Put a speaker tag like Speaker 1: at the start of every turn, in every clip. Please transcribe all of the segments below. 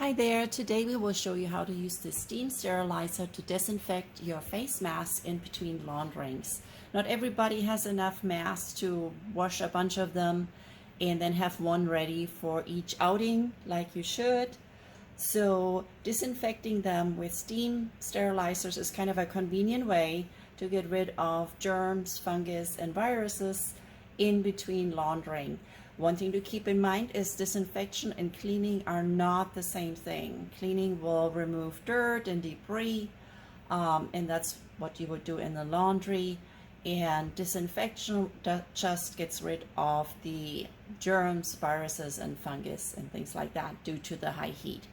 Speaker 1: Hi there, today we will show you how to use the steam sterilizer to disinfect your face mask in between launderings. Not everybody has enough masks to wash a bunch of them and then have one ready for each outing like you should. So disinfecting them with steam sterilizers is kind of a convenient way to get rid of germs, fungus, and viruses in between laundering. One thing to keep in mind is disinfection and cleaning are not the same thing. Cleaning will remove dirt and debris, and that's what you would do in the laundry. And disinfection just gets rid of the germs, viruses, and fungus and things like that due to the high heat.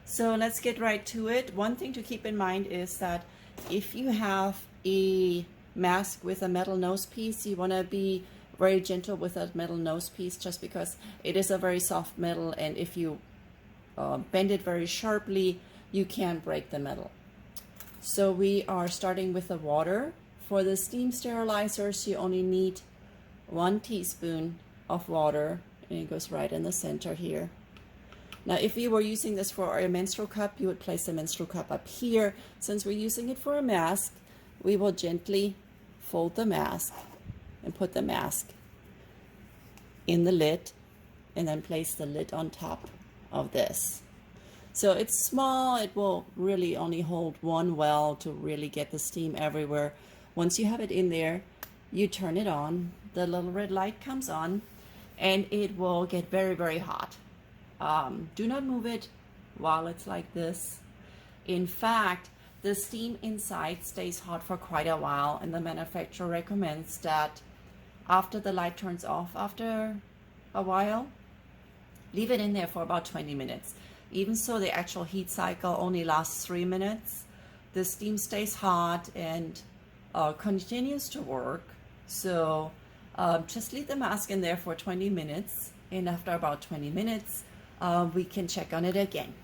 Speaker 1: So let's get right to it. One thing to keep in mind is that if you have a mask with a metal nose piece, you want to be very gentle with that metal nose piece just because it is a very soft metal, and if you bend it very sharply, you can break the metal. So we are starting with the water. For the steam sterilizers, you only need 1 teaspoon of water, and it goes right in the center here. Now, if you were using this for a menstrual cup, you would place the menstrual cup up here. Since we're using it for a mask, we will gently fold the mask and put the mask in the lid and then place the lid on top of this. So it's small, it will really only hold one well to really get the steam everywhere. Once you have it in there, you turn it on, the little red light comes on, and it will get very, very hot. Do not move it while it's like this. In fact, the steam inside stays hot for quite a while, and the manufacturer recommends that after the light turns off, after a while, leave it in there for about 20 minutes. Even so, the actual heat cycle only lasts 3 minutes. The steam stays hot and continues to work. So just leave the mask in there for 20 minutes, and after about 20 minutes, we can check on it again.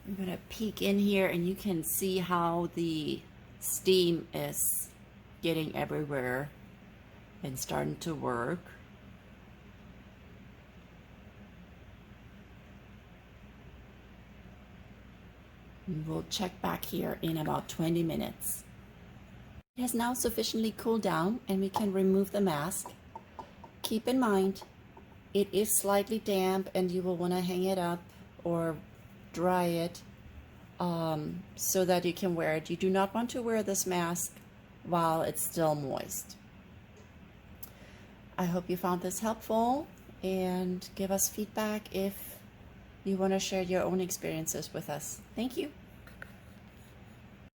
Speaker 1: I'm gonna peek in here and you can see how the steam is getting everywhere and starting to work. And we'll check back here in about 20 minutes. It has now sufficiently cooled down and we can remove the mask. Keep in mind, it is slightly damp and you will want to hang it up or dry it so that you can wear it. You do not want to wear this mask while it's still moist. I hope you found this helpful, and give us feedback if you want to share your own experiences with us. Thank you.